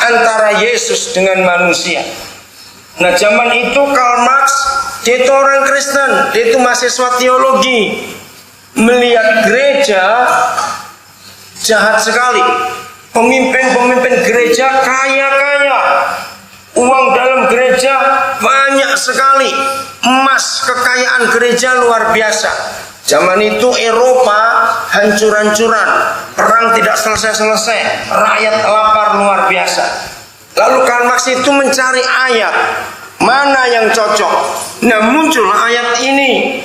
antara Yesus dengan manusia. Nah, zaman itu Karl Marx, dia itu orang Kristen, dia itu mahasiswa teologi, melihat gereja jahat sekali. Pemimpin-pemimpin gereja kaya-kaya, uang dalam gereja banyak sekali, emas, kekayaan gereja luar biasa. Zaman itu Eropa hancur-hancuran, perang tidak selesai-selesai, rakyat lapar luar biasa. Lalu Karl Marx itu mencari ayat mana yang cocok. Nah, muncul ayat ini.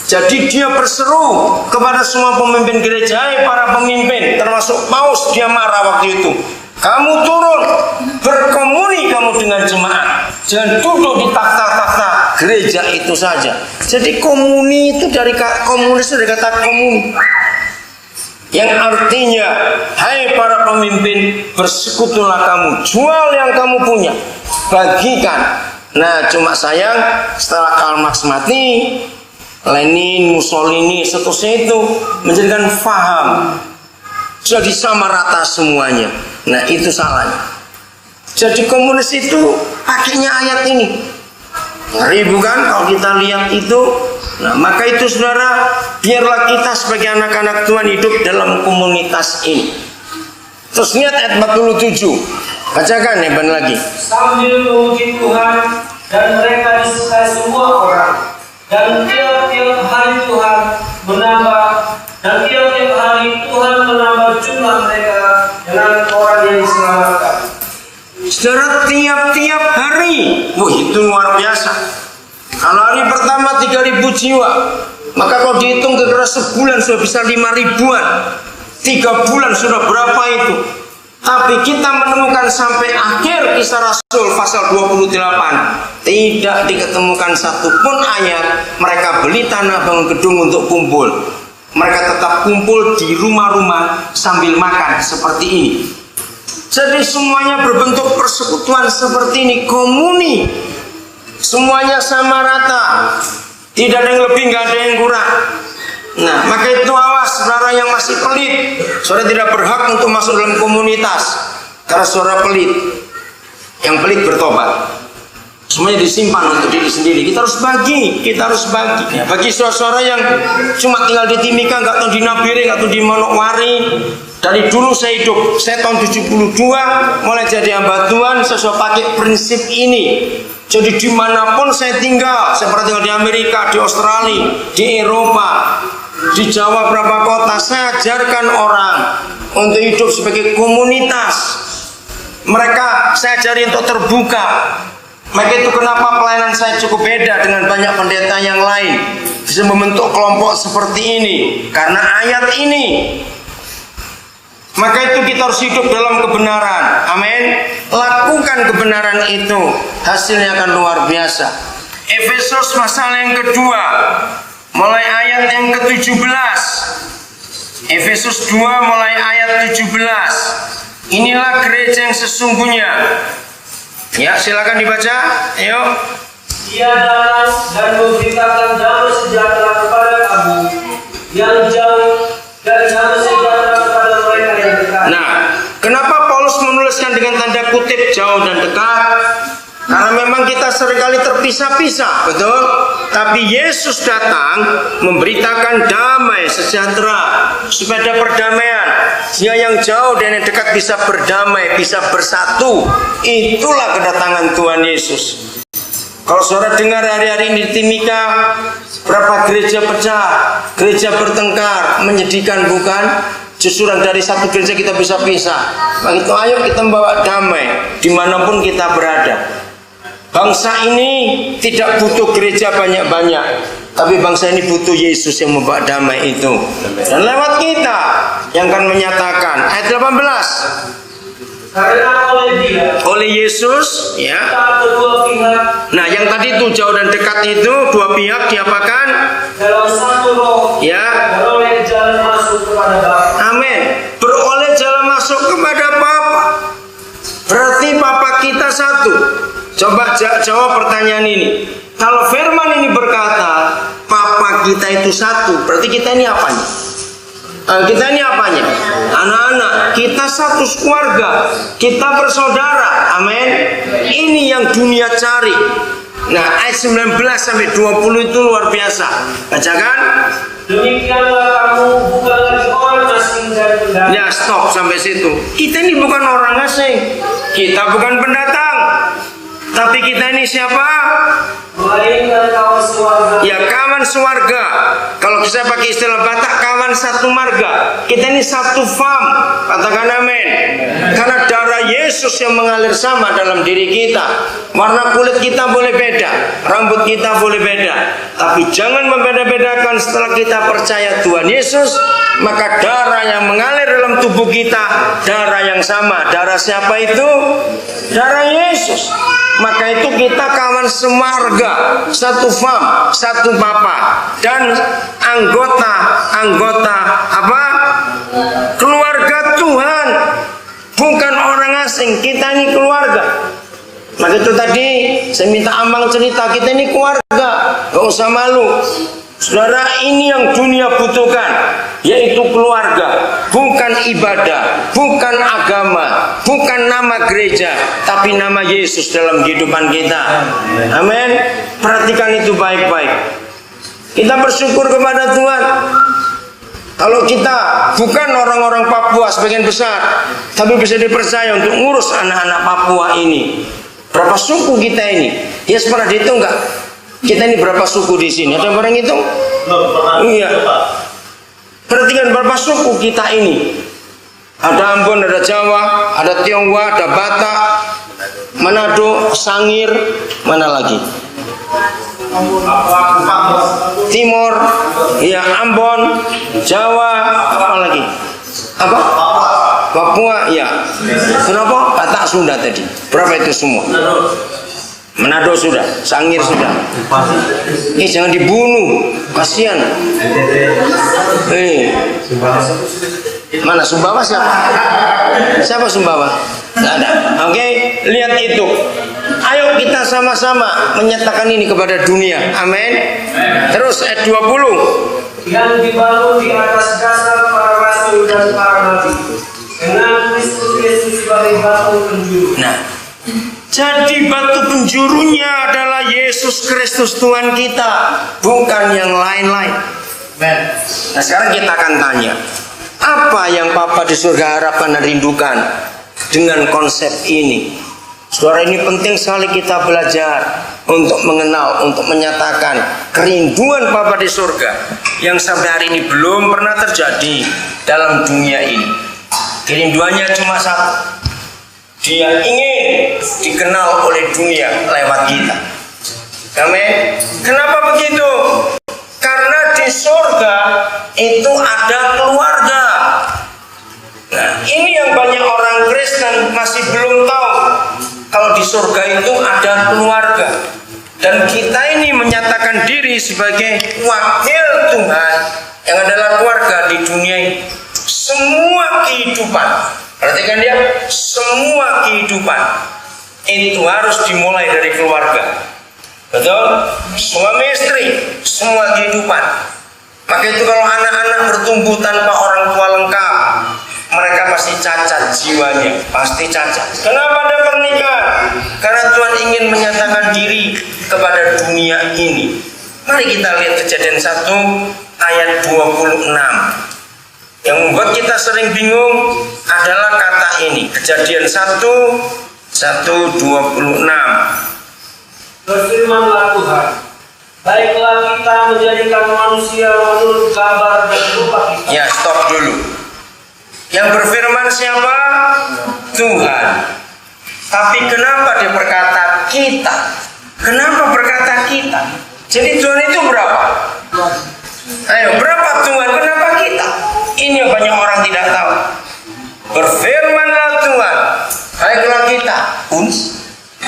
Jadi dia berseru kepada semua pemimpin gereja, "Hai para pemimpin," termasuk Paus, dia marah waktu itu. "Kamu turun, berkomuni kamu dengan jemaat. Jangan duduk di takhta-takhta gereja itu saja." Jadi komuni itu dari komunis, dari kata komuni, yang artinya, "Hai para pemimpin, bersekutulah kamu, jual yang kamu punya, bagikan." Nah, cuma sayang setelah Karl Marx mati, Lenin, Mussolini, seterusnya itu menjadikan faham, jadi sama rata semuanya. Nah, itu salahnya. Jadi komunis itu pakainya ayat ini. Ngeri bukan kalau kita lihat itu. Nah, maka itu saudara, biarlah kita sebagai anak-anak Tuhan hidup dalam komunitas ini. Terus lihat ayat 47. Bacakan ya lagi. Sambil memuji Tuhan, dan mereka disukai semua orang. Dan tiap-tiap hari Tuhan menambah, dan tiap-tiap hari Tuhan menambah jumlah mereka dengan orang yang diselamatkan. Saudara, tiap-tiap hari, wah itu luar biasa. Kalau hari pertama 3.000 jiwa, maka kalau dihitung kira-kira sebulan sudah bisa 5.000-an. 3 bulan sudah berapa itu? Tapi kita menemukan sampai akhir Kisah Rasul pasal 28, tidak diketemukan satupun ayat mereka beli tanah bangun gedung untuk kumpul. Mereka tetap kumpul di rumah-rumah sambil makan seperti ini. Jadi semuanya berbentuk persekutuan seperti ini, komuni. Semuanya sama rata, tidak ada yang lebih, nggak ada yang kurang. Nah, maka itu awas saudara yang masih pelit. Saudara tidak berhak untuk masuk dalam komunitas karena saudara pelit. Yang pelit bertobat. Semuanya disimpan untuk diri sendiri. Kita harus bagi, Ya, bagi saudara yang cuma tinggal di Timika, nggak tahu di Nabire, nggak tahu di Manokwari. Dari dulu saya hidup, saya tahun 72 mulai jadi hamba Tuhan, saya sudah pakai prinsip ini. Jadi dimanapun saya tinggal, saya pernah tinggal di Amerika, di Australia, di Eropa, di Jawa berapa kota, saya ajarkan orang untuk hidup sebagai komunitas. Mereka saya ajari untuk terbuka. Maka itu kenapa pelayanan saya cukup beda dengan banyak pendeta yang lain, bisa membentuk kelompok seperti ini karena ayat ini. Maka itu kita harus hidup dalam kebenaran. Amin. Lakukan kebenaran itu, hasilnya akan luar biasa. Efesus pasal yang kedua, mulai ayat yang ke-17. Efesus 2 mulai ayat 17. Inilah gereja yang sesungguhnya. Ya, silakan dibaca. Ayo. Ia datang dan memberitakan damai sejahtera kepada kamu yang jauh, dan damai sejahtera kepada mereka yang dekat. Nah, kenapa Paulus menuliskan dengan tanda kutip jauh dan dekat? Karena memang kita seringkali terpisah-pisah, betul? Tapi Yesus datang memberitakan damai sejahtera supaya ada perdamaian. Sehingga yang jauh dan yang dekat bisa berdamai, bisa bersatu. Itulah kedatangan Tuhan Yesus. Kalau saudara dengar hari-hari ini di Timika, berapa gereja pecah, gereja bertengkar, menyedihkan bukan? Justru dari satu gereja kita bisa pisah. Begitu, ayo kita membawa damai dimanapun kita berada. Bangsa ini tidak butuh gereja banyak-banyak, tapi bangsa ini butuh Yesus yang membawa damai itu. Dan lewat kita yang akan menyatakan. Ayat 18. Karena oleh Yesus, ya. kita kedua pihak. Nah, yang tadi itu jauh dan dekat itu dua pihak diapakan? Dalam satu roh. Ya. Beroleh jalan masuk kepada Bapa. Amin. Beroleh jalan masuk kepada Bapa. Berarti Bapa kita satu. Coba jawab pertanyaan ini. Kalau firman ini berkata Bapa kita itu satu, berarti kita ini apa nih? Kita ini apanya? Anak-anak. Kita satu keluarga. Kita bersaudara. Amin. Ini yang dunia cari. Nah, ayat 19 sampai 20 itu luar biasa. Bacakan. Demikianlah kamu bukan lagi orang asing dan pendatang. Ya, stop sampai situ. Kita ini bukan orang asing. Kita bukan pendatang. Tapi kita ini siapa? Melainkan kawan sewarga. Ya, kawan sewarga. Kalau saya pakai istilah Batak, kawan satu marga. Kita ini satu fam. Katakan amin. Karena darah Yesus yang mengalir sama dalam diri kita. Warna kulit kita boleh beda, rambut kita boleh beda, tapi jangan membeda-bedakan. Setelah kita percaya Tuhan Yesus, maka darah yang mengalir dalam tubuh kita darah yang sama. Darah siapa itu? Darah Yesus. Maka itu kita kawan semarga, satu fam, satu papa, dan anggota apa? Keluarga Tuhan, bukan orang asing. Kita ini keluarga. Maka itu tadi saya minta Amang cerita, kita ini keluarga, gak usah malu. Saudara, ini yang dunia butuhkan, yaitu keluarga, bukan ibadah, bukan agama, bukan nama gereja, tapi nama Yesus dalam kehidupan kita. Amin. Perhatikan itu baik-baik. Kita bersyukur kepada Tuhan. Kalau kita bukan orang-orang Papua sebagian besar, tapi bisa dipercaya untuk ngurus anak-anak Papua ini. Berapa suku kita ini? Ya, pernah dihitung enggak? Kita ini berapa suku di sini? Ada yang pernah ngitung? Iya. Perhatikan berapa suku kita ini. Ada Ambon, ada Jawa, ada Tionghoa, ada Batak, Manado, Sangir, mana lagi? Timur, ya Ambon, Jawa, apa lagi? Apa? Papua, ya. Kenapa? Batak, Sunda tadi. Berapa itu semua? Manado sudah, Sangir sudah. Jangan dibunuh, kasihan. Mana Sumbawa siapa? Siapa Sumbawa? Tidak ada. Oke, lihat itu. Ayo kita sama-sama menyatakan ini kepada dunia. Amin. Terus ayat 20. Yang dibangun di atas dasar para rasul dan para nabi, dengan Kristus Yesus sebagai batu penjuru. Nah, jadi batu penjurunya adalah Yesus Kristus Tuhan kita, bukan yang lain-lain. Nah, sekarang kita akan tanya, apa yang Papa di surga harapkan dan rindukan dengan konsep ini? Saudara, ini penting sekali kita belajar untuk mengenal, untuk menyatakan kerinduan Bapa di surga yang sampai hari ini belum pernah terjadi dalam dunia ini. Kerinduannya cuma satu. Dia ingin dikenal oleh dunia lewat kita. Amin. Kenapa begitu? Karena di surga itu ada keluarga. Nah, ini yang banyak orang Kristen masih belum tahu. Kalau di surga itu ada keluarga. Dan kita ini menyatakan diri sebagai wakil Tuhan yang adalah keluarga di dunia ini. Semua kehidupan, perhatikan dia, semua kehidupan itu harus dimulai dari keluarga. Betul? Suami istri, semua kehidupan. Maka itu kalau anak-anak bertumbuh tanpa orang tua lengkap, mereka pasti cacat jiwanya, pasti cacat. Kenapa ada pernikahan? Karena Tuhan ingin menyatakan diri kepada dunia ini. Mari kita lihat Kejadian 1 ayat 26. Yang membuat kita sering bingung adalah kata ini. Kejadian 1:26. Berfirmanlah Tuhan, baiklah kita menjadikan manusia menurut gambar dan rupa kita. Ya, stop dulu. Yang berfirman siapa? Tuhan. Tapi kenapa dia berkata kita? Kenapa berkata kita? Jadi Tuhan itu berapa? Ayo, berapa Tuhan? Kenapa kita? Ini yang banyak orang tidak tahu. Berfirmanlah Tuhan, baiklah kita.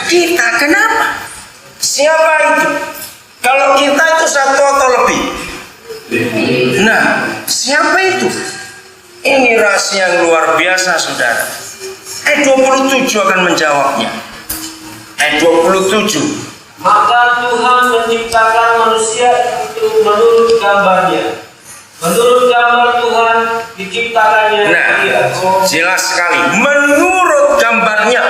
Kita kenapa? Siapa itu? Kalau kita itu satu atau lebih? Nah, siapa itu? Ini rahasia yang luar biasa, saudara. Ayat 27 akan menjawabnya. Ayat 27. Maka Tuhan menciptakan manusia itu menurut gambarnya. Menurut gambar Tuhan diciptakannya Nah, dia. jelas sekali menurut gambarnya.